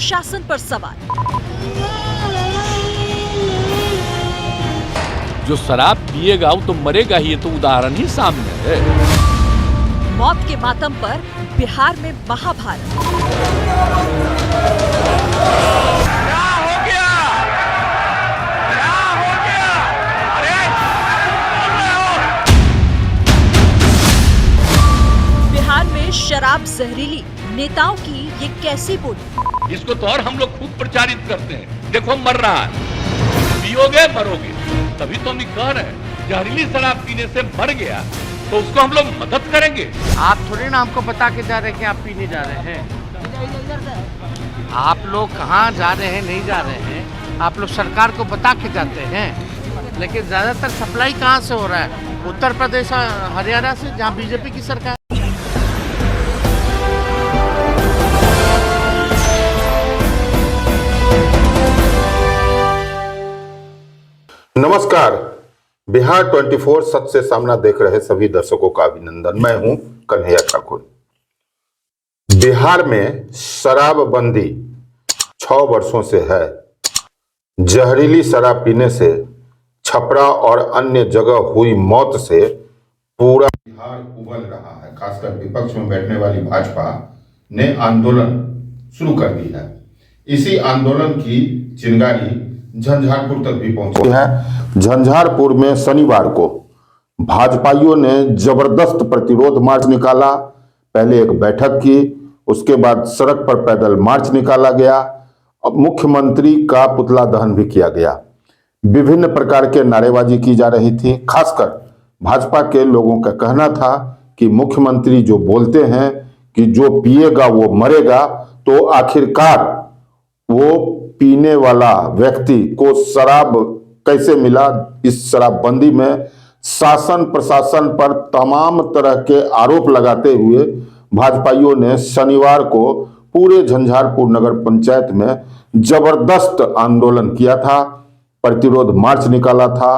प्रशासन पर सवाल। जो शराब पिएगा वो तो मरेगा ही, ये तो उदाहरण ही सामने है। मौत के मातम पर बिहार में महाभारत। क्या हो गया? क्या हो गया? अरे बिहार में शराब जहरीली, नेताओं की ये कैसी बोली? इसको तो और हम लोग खूब प्रचारित करते हैं। देखो मर रहा है, पियोगे मरोगे, तभी तो हम कह रहे हैं जहरीली शराब पीने से मर गया तो उसको हम लोग मदद करेंगे। आप थोड़ी ना हमको बता के जा रहे हैं कि आप पीने जा रहे हैं। आप लोग कहाँ जा रहे हैं, नहीं जा रहे हैं, आप लोग सरकार को बता के जाते हैं। लेकिन ज़्यादातर सप्लाई कहाँ से हो रहा है? उत्तर प्रदेश, हरियाणा से, जहाँ बीजेपी की सरकार। नमस्कार, बिहार 24 सच से सामना देख रहे सभी दर्शकों का अभिनंदन। मैं हूं कन्हैया ठाकुर। बिहार में शराबबंदी 6 वर्षों से है। जहरीली शराब पीने से, छपरा और अन्य जगह हुई मौत से पूरा बिहार उबल रहा है। खासकर विपक्ष में बैठने वाली भाजपा ने आंदोलन शुरू कर दी है। इसी आंदोलन की चिंगारी झंझारपुर तक भी पहुंची है। झंझारपुर में शनिवार को भाजपाइयों ने जबरदस्त प्रतिरोध मार्च निकाला। पहले एक बैठक की, उसके बाद सड़क पर पैदल मार्च निकाला गया। अब मुख्यमंत्री का पुतला दहन भी किया गया। विभिन्न प्रकार के नारेबाजी की जा रही थी। खासकर भाजपा के लोगों का कहना था कि मुख्यमंत्री जो बोलते हैं कि जो पिएगा वो मरेगा, तो आखिरकार वो पीने वाला व्यक्ति को शराब कैसे मिला? इस शराबबंदी में शासन प्रशासन पर तमाम तरह के आरोप लगाते हुए भाजपाइयों ने शनिवार को पूरे झंझारपुर नगर पंचायत में जबरदस्त आंदोलन किया था, प्रतिरोध मार्च निकाला था,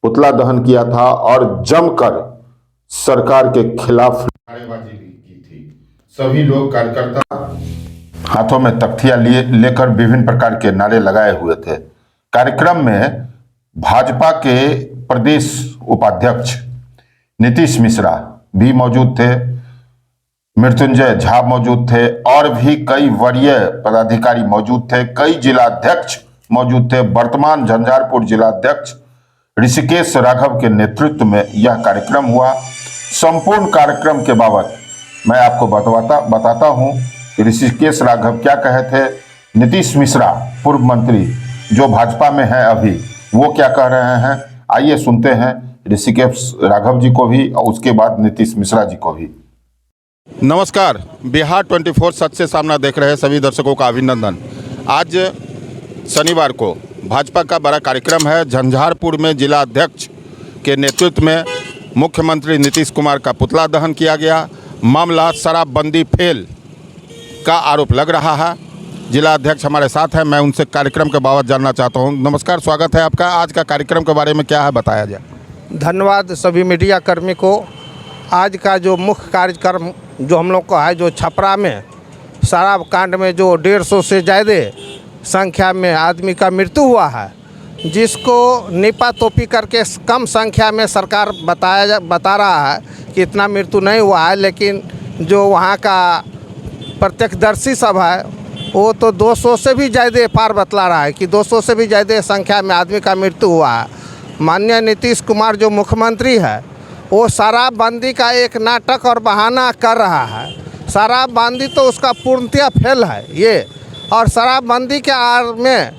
पुतला दहन किया था और जमकर सरकार के खिलाफ नारेबाजी भी की थी। सभी लोग कार्यकर्ता हाथों में तख्तियां लेकर विभिन्न प्रकार के नारे लगाए हुए थे। कार्यक्रम में भाजपा के प्रदेश उपाध्यक्ष नीतीश मिश्रा भी मौजूद थे, मृत्युंजय झा मौजूद थे और भी कई वरीय पदाधिकारी मौजूद थे। कई जिलाध्यक्ष मौजूद थे। वर्तमान झंझारपुर जिलाध्यक्ष ऋषिकेश राघव के नेतृत्व में यह कार्यक्रम हुआ। संपूर्ण कार्यक्रम के बाबत मैं आपको बताता हूं। ऋषिकेश राघव क्या कहे थे, नीतीश मिश्रा पूर्व मंत्री जो भाजपा में है अभी, वो क्या कह रहे हैं, आइए सुनते हैं ऋषिकेश राघव जी को भी और उसके बाद नीतीश मिश्रा जी को भी। नमस्कार, बिहार 24 सच से सामना देख रहे सभी दर्शकों का अभिनंदन। आज शनिवार को भाजपा का बड़ा कार्यक्रम है। झंझारपुर में जिला अध्यक्ष के नेतृत्व में मुख्यमंत्री नीतीश कुमार का पुतला दहन किया गया। मामला शराबबंदी फेल का आरोप लग रहा है। जिला अध्यक्ष हमारे साथ हैं, मैं उनसे कार्यक्रम के बाबत जानना चाहता हूं। नमस्कार, स्वागत है आपका। आज का कार्यक्रम के बारे में क्या है, बताया जाए। धन्यवाद सभी मीडिया कर्मी को। आज का जो मुख्य कार्यक्रम जो हम लोग का है, जो छपरा में शराब कांड में जो 150 से ज़्यादा संख्या में आदमी का मृत्यु हुआ है, जिसको निपा तोपी करके कम संख्या में सरकार बता रहा है कि इतना मृत्यु नहीं हुआ है, लेकिन जो वहाँ का प्रत्यक्षदर्शी सब है वो तो 200 से भी ज़्यादा पार बतला रहा है कि 200 से भी ज़्यादा संख्या में आदमी का मृत्यु हुआ है। माननीय नीतीश कुमार जो मुख्यमंत्री है, वो शराबबंदी का एक नाटक और बहाना कर रहा है। शराबबंदी तो उसका पूर्णतः फेल है ये, और शराबबंदी के आड़ में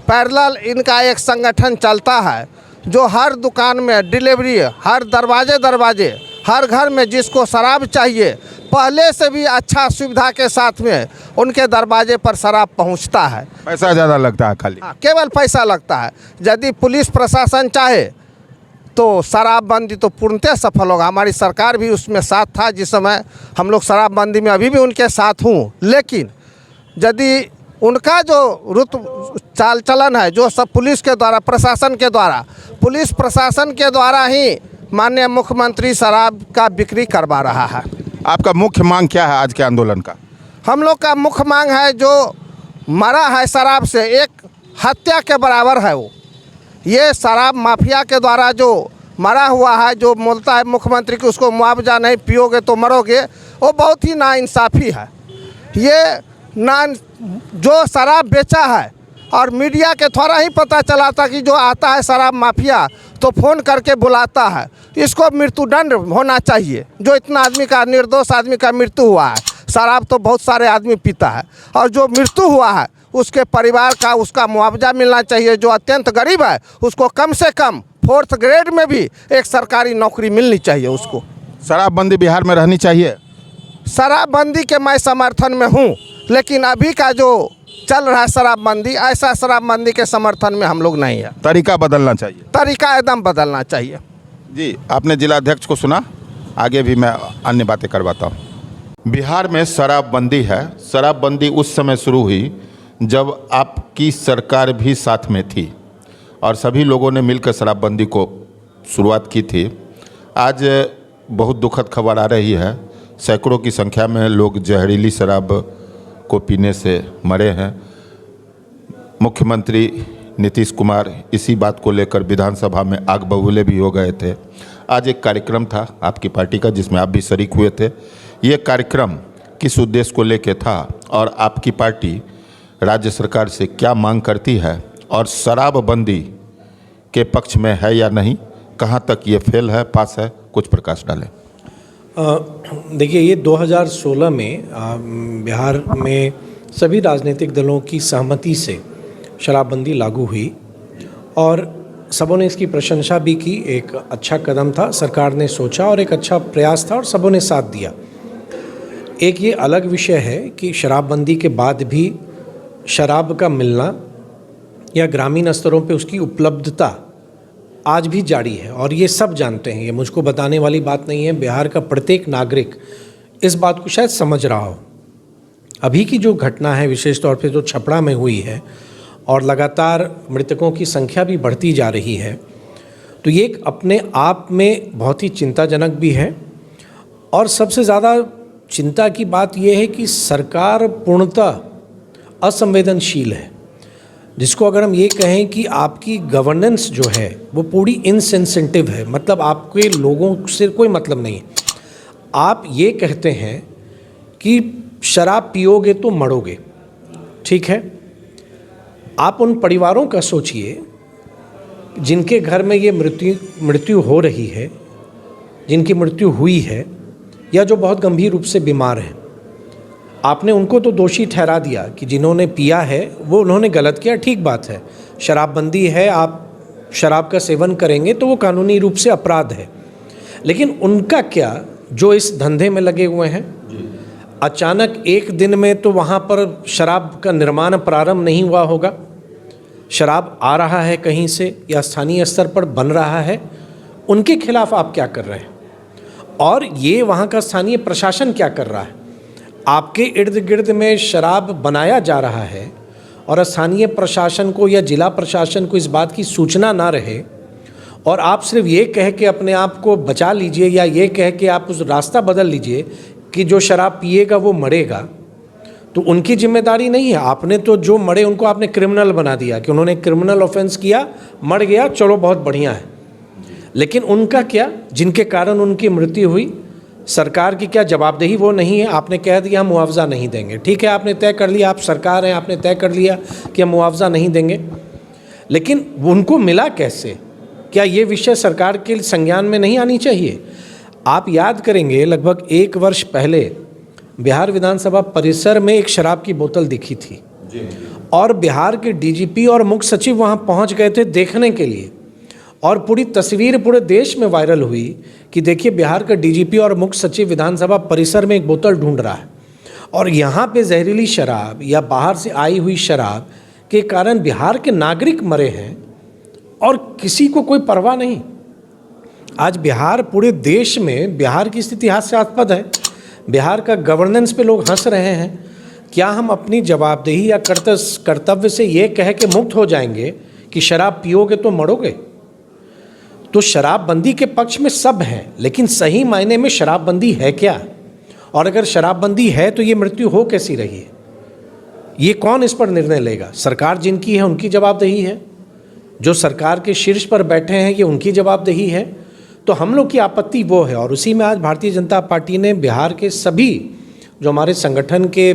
पैरेलल इनका एक संगठन चलता है जो हर दुकान में डिलीवरी, हर दरवाजे हर घर में जिसको शराब चाहिए, पहले से भी अच्छा सुविधा के साथ में उनके दरवाजे पर शराब पहुंचता है। पैसा ज़्यादा लगता है, खाली केवल पैसा लगता है। यदि पुलिस प्रशासन चाहे तो शराबबंदी तो पूर्णतः सफल होगा। हमारी सरकार भी उसमें साथ था जिस समय हम लोग शराबबंदी में अभी भी उनके साथ हूँ। लेकिन यदि उनका जो चाल चलन है, जो सब पुलिस के द्वारा, प्रशासन के द्वारा, पुलिस प्रशासन के द्वारा ही माननीय मुख्यमंत्री शराब का बिक्री करवा रहा है। आपका मुख्य मांग क्या है आज के आंदोलन का? हम लोग का मुख्य मांग है जो मरा है शराब से, एक हत्या के बराबर है वो। ये शराब माफिया के द्वारा जो मरा हुआ है, जो बोलता है मुख्यमंत्री कि उसको मुआवजा नहीं, पियोगे तो मरोगे, वो बहुत ही नाइंसाफ़ी है। ये जो शराब बेचा है और मीडिया के थोड़ा ही पता चला था कि जो आता है शराब माफिया तो फ़ोन करके बुलाता है, इसको मृत्युदंड होना चाहिए। जो इतना आदमी का, निर्दोष आदमी का मृत्यु हुआ है, शराब तो बहुत सारे आदमी पीता है, और जो मृत्यु हुआ है उसके परिवार का उसका मुआवजा मिलना चाहिए। जो अत्यंत गरीब है उसको कम से कम 4th ग्रेड में भी एक सरकारी नौकरी मिलनी चाहिए उसको। शराबबंदी बिहार में रहनी चाहिए। शराबबंदी के मैं समर्थन में हूँ, लेकिन अभी का जो चल रहा है शराबबंदी, ऐसा शराबबंदी के समर्थन में हम लोग नहीं है। तरीका बदलना चाहिए। तरीका एकदम बदलना चाहिए। जी, आपने जिलाध्यक्ष को सुना, आगे भी मैं अन्य बातें करवाता हूँ। बिहार में शराबबंदी है। शराबबंदी उस समय शुरू हुई जब आपकी सरकार भी साथ में थी और सभी लोगों ने मिलकर शराबबंदी को शुरुआत की थी। आज बहुत दुखद खबर आ रही है, सैकड़ों की संख्या में लोग जहरीली शराब को पीने से मरे हैं। मुख्यमंत्री नीतीश कुमार इसी बात को लेकर विधानसभा में आग बबूले भी हो गए थे। आज एक कार्यक्रम था आपकी पार्टी का जिसमें आप भी शरीक हुए थे। ये कार्यक्रम किस उद्देश्य को लेकर था और आपकी पार्टी राज्य सरकार से क्या मांग करती है, और शराबबंदी के पक्ष में है या नहीं, कहाँ तक ये फेल है, पास है, कुछ प्रकाश डालें। देखिए, ये 2016 में बिहार में सभी राजनीतिक दलों की सहमति से शराबबंदी लागू हुई और सबों ने इसकी प्रशंसा भी की। एक अच्छा कदम था, सरकार ने सोचा और एक अच्छा प्रयास था और सबों ने साथ दिया। एक ये अलग विषय है कि शराबबंदी के बाद भी शराब का मिलना या ग्रामीण स्तरों पे उसकी उपलब्धता आज भी जारी है, और ये सब जानते हैं। ये मुझको बताने वाली बात नहीं है, बिहार का प्रत्येक नागरिक इस बात को शायद समझ रहा हो। अभी की जो घटना है, विशेष तौर पे जो छपरा में हुई है और लगातार मृतकों की संख्या भी बढ़ती जा रही है, तो ये एक अपने आप में बहुत ही चिंताजनक भी है। और सबसे ज़्यादा चिंता की बात यह है कि सरकार पूर्णतः असंवेदनशील है, जिसको अगर हम ये कहें कि आपकी गवर्नेंस जो है वो पूरी इनसेंसिटिव है। मतलब आपके लोगों से कोई मतलब नहीं है। आप ये कहते हैं कि शराब पियोगे तो मरोगे, ठीक है। आप उन परिवारों का सोचिए जिनके घर में ये मृत्यु हो रही है, जिनकी मृत्यु हुई है, या जो बहुत गंभीर रूप से बीमार हैं। आपने उनको तो दोषी ठहरा दिया कि जिन्होंने पिया है वो उन्होंने गलत किया, ठीक बात है। शराबबंदी है, आप शराब का सेवन करेंगे तो वो कानूनी रूप से अपराध है। लेकिन उनका क्या जो इस धंधे में लगे हुए हैं? अचानक एक दिन में तो वहाँ पर शराब का निर्माण प्रारंभ नहीं हुआ होगा। शराब आ रहा है कहीं से या स्थानीय स्तर पर बन रहा है, उनके खिलाफ आप क्या कर रहे हैं? और ये वहाँ का स्थानीय प्रशासन क्या कर रहा है? आपके इर्द गिर्द में शराब बनाया जा रहा है और स्थानीय प्रशासन को या जिला प्रशासन को इस बात की सूचना ना रहे, और आप सिर्फ ये कह के अपने आप को बचा लीजिए या ये कह के आप उस रास्ता बदल लीजिए कि जो शराब पिएगा वो मरेगा, तो उनकी जिम्मेदारी नहीं है। आपने तो जो मरे उनको आपने क्रिमिनल बना दिया कि उन्होंने क्रिमिनल ऑफेंस किया, मर गया, चलो बहुत बढ़िया है। लेकिन उनका क्या, जिनके कारण उनकी मृत्यु हुई, सरकार की क्या जवाबदेही? वो नहीं है। आपने कह दिया हम मुआवजा नहीं देंगे, ठीक है, आपने तय कर लिया, आप सरकार हैं, आपने तय कर लिया कि हम मुआवजा नहीं देंगे, लेकिन उनको मिला कैसे? क्या ये विषय सरकार के संज्ञान में नहीं आनी चाहिए? आप याद करेंगे लगभग 1 वर्ष पहले बिहार विधानसभा परिसर में एक शराब की बोतल दिखी थी और बिहार के डीजीपी और मुख्य सचिव वहाँ पहुँच गए थे देखने के लिए, और पूरी तस्वीर पूरे देश में वायरल हुई कि देखिए बिहार का डीजीपी और मुख्य सचिव विधानसभा परिसर में एक बोतल ढूंढ रहा है, और यहाँ पे जहरीली शराब या बाहर से आई हुई शराब के कारण बिहार के नागरिक मरे हैं और किसी को कोई परवाह नहीं। आज बिहार पूरे देश में, बिहार की स्थिति हास्यास्पद है। बिहार का गवर्नेंस पे लोग हंस रहे हैं। क्या हम अपनी जवाबदेही या कर्तव्य से ये कह के मुक्त हो जाएंगे कि शराब पियोगे तो मरोगे? तो शराबबंदी के पक्ष में सब हैं, लेकिन सही मायने में शराबबंदी है क्या? और अगर शराबबंदी है तो ये मृत्यु हो कैसी रही है? ये कौन इस पर निर्णय लेगा? सरकार जिनकी है उनकी जवाबदेही है, जो सरकार के शीर्ष पर बैठे हैं ये उनकी जवाबदेही है। तो हम लोग की आपत्ति वो है, और उसी में आज भारतीय जनता पार्टी ने बिहार के सभी जो हमारे संगठन के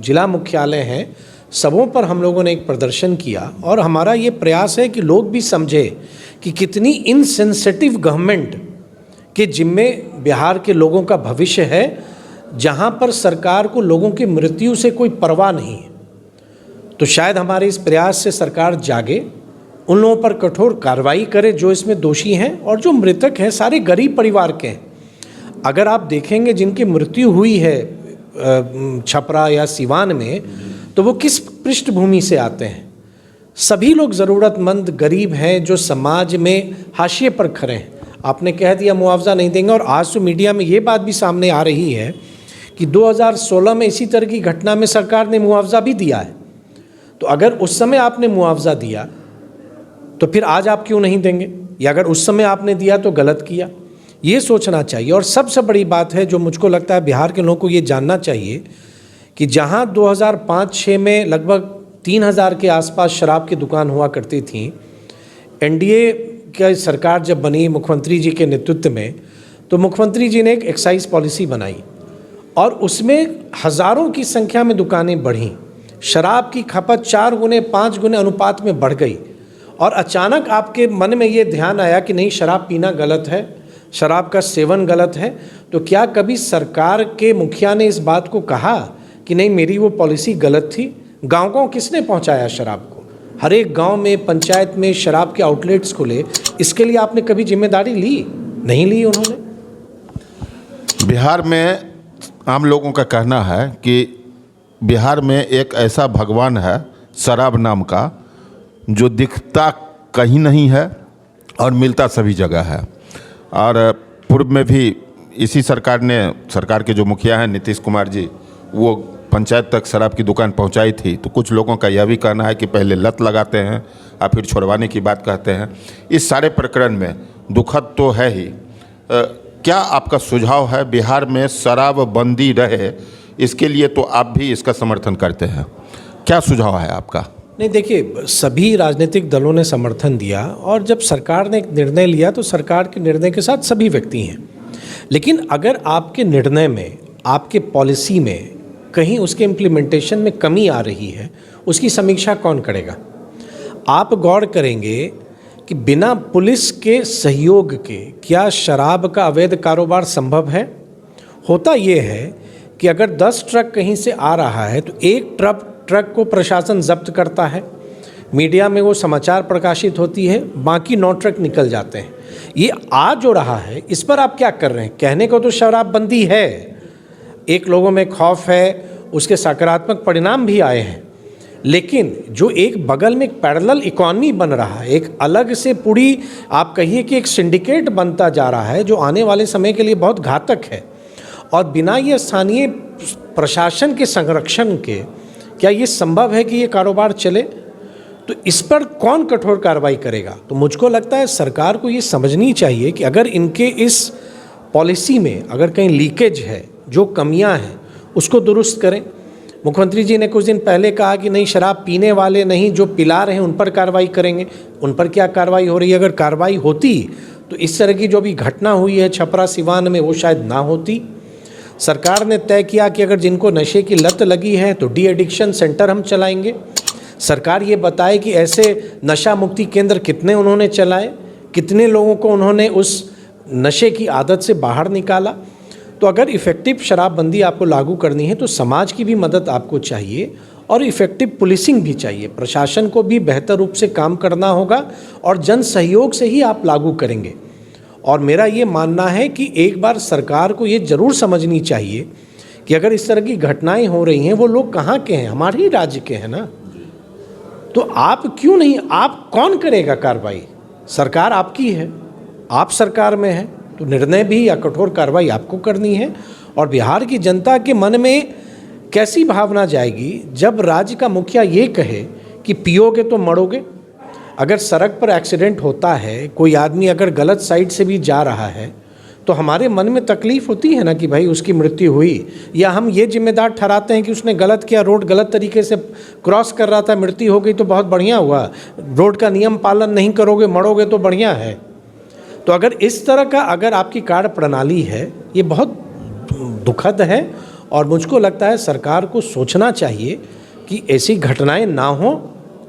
जिला मुख्यालय हैं सबों पर हम लोगों ने एक प्रदर्शन किया, और हमारा ये प्रयास है कि लोग भी समझे कि कितनी इनसेंसिटिव गवर्नमेंट के जिम्मे बिहार के लोगों का भविष्य है, जहाँ पर सरकार को लोगों की मृत्यु से कोई परवाह नहीं है। तो शायद हमारे इस प्रयास से सरकार जागे, उन लोगों पर कठोर कार्रवाई करे जो इसमें दोषी हैं, और जो मृतक हैं सारे गरीब परिवार के हैं। अगर आप देखेंगे जिनकी मृत्यु हुई है छपरा या सिवान में, तो वो किस पृष्ठभूमि से आते हैं? सभी लोग ज़रूरतमंद गरीब हैं जो समाज में हाशिए पर खड़े हैं। आपने कह दिया मुआवजा नहीं देंगे, और आज तो मीडिया में ये बात भी सामने आ रही है कि 2016 में इसी तरह की घटना में सरकार ने मुआवजा भी दिया है। तो अगर उस समय आपने मुआवजा दिया तो फिर आज आप क्यों नहीं देंगे? या अगर उस समय आपने दिया तो गलत किया, ये सोचना चाहिए। और सबसे बड़ी बात है जो मुझको लगता है बिहार के लोगों को ये जानना चाहिए कि जहां 2005-06 में लगभग 3000 के आसपास शराब की दुकान हुआ करती थी, एनडीए की सरकार जब बनी मुख्यमंत्री जी के नेतृत्व में, तो मुख्यमंत्री जी ने एक एक्साइज पॉलिसी बनाई और उसमें हज़ारों की संख्या में दुकानें बढ़ीं। शराब की खपत 4 गुने 5 गुने अनुपात में बढ़ गई, और अचानक आपके मन में ये ध्यान आया कि नहीं, शराब पीना गलत है, शराब का सेवन गलत है। तो क्या कभी सरकार के मुखिया ने इस बात को कहा कि नहीं मेरी वो पॉलिसी गलत थी? गांव-गांव किसने पहुंचाया शराब को? हर एक गांव में, पंचायत में शराब के आउटलेट्स खुले। इसके लिए आपने कभी जिम्मेदारी ली? नहीं ली उन्होंने। बिहार में आम लोगों का कहना है कि बिहार में एक ऐसा भगवान है शराब नाम का, जो दिखता कहीं नहीं है और मिलता सभी जगह है। और पूर्व में भी इसी सरकार के जो मुखिया हैं नीतीश कुमार जी, वो पंचायत तक शराब की दुकान पहुंचाई थी। तो कुछ लोगों का यह भी कहना है कि पहले लत लगाते हैं और फिर छुड़वाने की बात कहते हैं। इस सारे प्रकरण में दुखद तो है ही, क्या आपका सुझाव है बिहार में शराब बंदी रहे? इसके लिए तो आप भी इसका समर्थन करते हैं, क्या सुझाव है आपका? नहीं, देखिए, सभी राजनीतिक दलों ने समर्थन दिया, और जब सरकार ने एक निर्णय लिया तो सरकार के निर्णय के साथ सभी व्यक्ति हैं। लेकिन अगर आपके निर्णय में, आपके पॉलिसी में कहीं उसके इम्प्लीमेंटेशन में कमी आ रही है, उसकी समीक्षा कौन करेगा? आप गौर करेंगे कि बिना पुलिस के सहयोग के क्या शराब का अवैध कारोबार संभव है? होता ये है कि अगर 10 ट्रक कहीं से आ रहा है तो एक ट्रक को प्रशासन जब्त करता है, मीडिया में वो समाचार प्रकाशित होती है, बाकी 9 ट्रक निकल जाते हैं। ये आ जो रहा है, इस पर आप क्या कर रहे हैं? कहने को तो शराबबंदी है, एक लोगों में खौफ है, उसके सकारात्मक परिणाम भी आए हैं, लेकिन जो एक बगल में एक पैरेलल इकॉनमी बन रहा है, एक अलग से पूरी आप कहिए कि एक सिंडिकेट बनता जा रहा है, जो आने वाले समय के लिए बहुत घातक है। और बिना ये स्थानीय प्रशासन के संरक्षण के क्या ये संभव है कि ये कारोबार चले? तो इस पर कौन कठोर कार्रवाई करेगा? तो मुझको लगता है सरकार को ये समझनी चाहिए कि अगर इनके इस पॉलिसी में अगर कहीं लीकेज है, जो कमियां हैं, उसको दुरुस्त करें। मुख्यमंत्री जी ने कुछ दिन पहले कहा कि नहीं, शराब पीने वाले नहीं, जो पिला रहे हैं उन पर कार्रवाई करेंगे। उन पर क्या कार्रवाई हो रही है? अगर कार्रवाई होती तो इस तरह की जो भी घटना हुई है छपरा सिवान में, वो शायद ना होती। सरकार ने तय किया कि अगर जिनको नशे की लत लगी है तो डी एडिक्शन सेंटर हम चलाएंगे। सरकार ये बताए कि ऐसे नशा मुक्ति केंद्र कितने उन्होंने चलाए, कितने लोगों को उन्होंने उस नशे की आदत से बाहर निकाला। तो अगर इफ़ेक्टिव शराबबंदी आपको लागू करनी है तो समाज की भी मदद आपको चाहिए, और इफ़ेक्टिव पुलिसिंग भी चाहिए। प्रशासन को भी बेहतर रूप से काम करना होगा, और जन सहयोग से ही आप लागू करेंगे। और मेरा ये मानना है कि एक बार सरकार को ये ज़रूर समझनी चाहिए कि अगर इस तरह की घटनाएं हो रही हैं, वो लोग कहाँ के हैं? हमारे ही राज्य के हैं ना। तो आप क्यों नहीं, आप कौन करेगा कार्रवाई? सरकार आपकी है, आप सरकार में हैं, तो निर्णय भी या कठोर कार्रवाई आपको करनी है। और बिहार की जनता के मन में कैसी भावना जाएगी जब राज्य का मुखिया ये कहे कि पियोगे तो मरोगे। अगर सड़क पर एक्सीडेंट होता है, कोई आदमी अगर गलत साइड से भी जा रहा है, तो हमारे मन में तकलीफ़ होती है ना कि भाई उसकी मृत्यु हुई, या हम ये जिम्मेदार ठहराते हैं कि उसने गलत किया, रोड गलत तरीके से क्रॉस कर रहा था, मृत्यु हो गई तो बहुत बढ़िया हुआ, रोड का नियम पालन नहीं करोगे मरोगे तो बढ़िया है। तो अगर इस तरह का अगर आपकी कार्य प्रणाली है, ये बहुत दुखद है और मुझको लगता है सरकार को सोचना चाहिए कि ऐसी घटनाएं ना हो,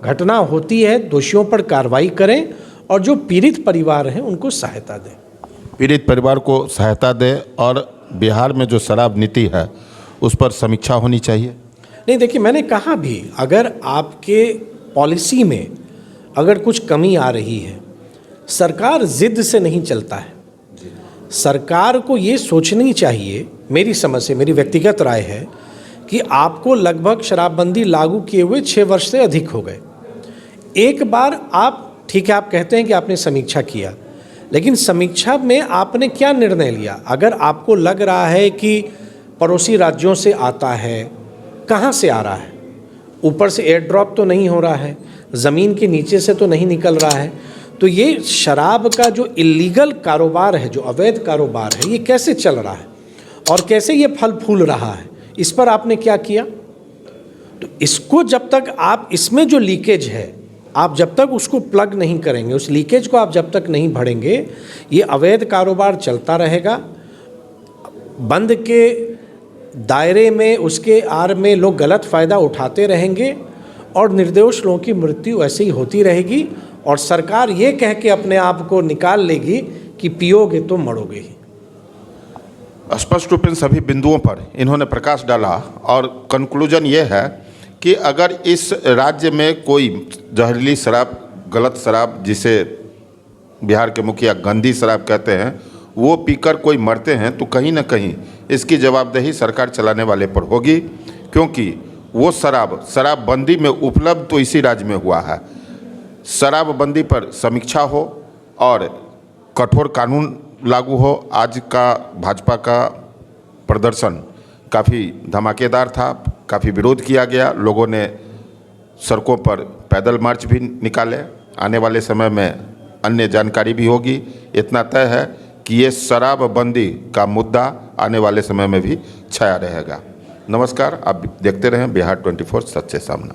घटना होती है दोषियों पर कार्रवाई करें और जो पीड़ित परिवार हैं उनको सहायता दें। पीड़ित परिवार को सहायता दें और बिहार में जो शराब नीति है उस पर समीक्षा होनी चाहिए। नहीं, देखिए मैंने कहा भी, अगर आपके पॉलिसी में अगर कुछ कमी आ रही है, सरकार जिद से नहीं चलता है। सरकार को ये सोचनी चाहिए, मेरी समझ से, मेरी व्यक्तिगत राय है कि आपको लगभग शराबबंदी लागू किए हुए 6 वर्ष से अधिक हो गए। एक बार आप, ठीक है आप कहते हैं कि आपने समीक्षा किया, लेकिन समीक्षा में आपने क्या निर्णय लिया? अगर आपको लग रहा है कि पड़ोसी राज्यों से आता है, कहाँ से आ रहा है? ऊपर से एयर ड्रॉप तो नहीं हो रहा है, ज़मीन के नीचे से तो नहीं निकल रहा है। तो ये शराब का जो इलीगल कारोबार है, जो अवैध कारोबार है, ये कैसे चल रहा है और कैसे ये फल फूल रहा है, इस पर आपने क्या किया? तो इसको जब तक आप, इसमें जो लीकेज है, आप जब तक उसको प्लग नहीं करेंगे, उस लीकेज को आप जब तक नहीं भरेंगे, ये अवैध कारोबार चलता रहेगा। बंद के दायरे में, उसके आड़ में लोग गलत फ़ायदा उठाते रहेंगे और निर्दोष लोगों की मृत्यु ऐसे ही होती रहेगी और सरकार ये कह के अपने आप को निकाल लेगी कि पियोगे तो मरोगे ही। स्पष्ट रूप से सभी बिंदुओं पर इन्होंने प्रकाश डाला और कंक्लूजन ये है कि अगर इस राज्य में कोई जहरीली शराब, गलत शराब, जिसे बिहार के मुखिया गंदी शराब कहते हैं, वो पीकर कोई मरते हैं तो कहीं ना कहीं इसकी जवाबदेही सरकार चलाने वाले पर होगी, क्योंकि वो शराबबंदी में उपलब्ध तो इसी राज्य में हुआ है। शराबबंदी पर समीक्षा हो और कठोर कानून लागू हो। आज का भाजपा का प्रदर्शन काफ़ी धमाकेदार था, काफ़ी विरोध किया गया, लोगों ने सड़कों पर पैदल मार्च भी निकाले। आने वाले समय में अन्य जानकारी भी होगी। इतना तय है कि ये शराबबंदी का मुद्दा आने वाले समय में भी छाया रहेगा। नमस्कार, आप देखते रहें बिहार 24 सच से सामना।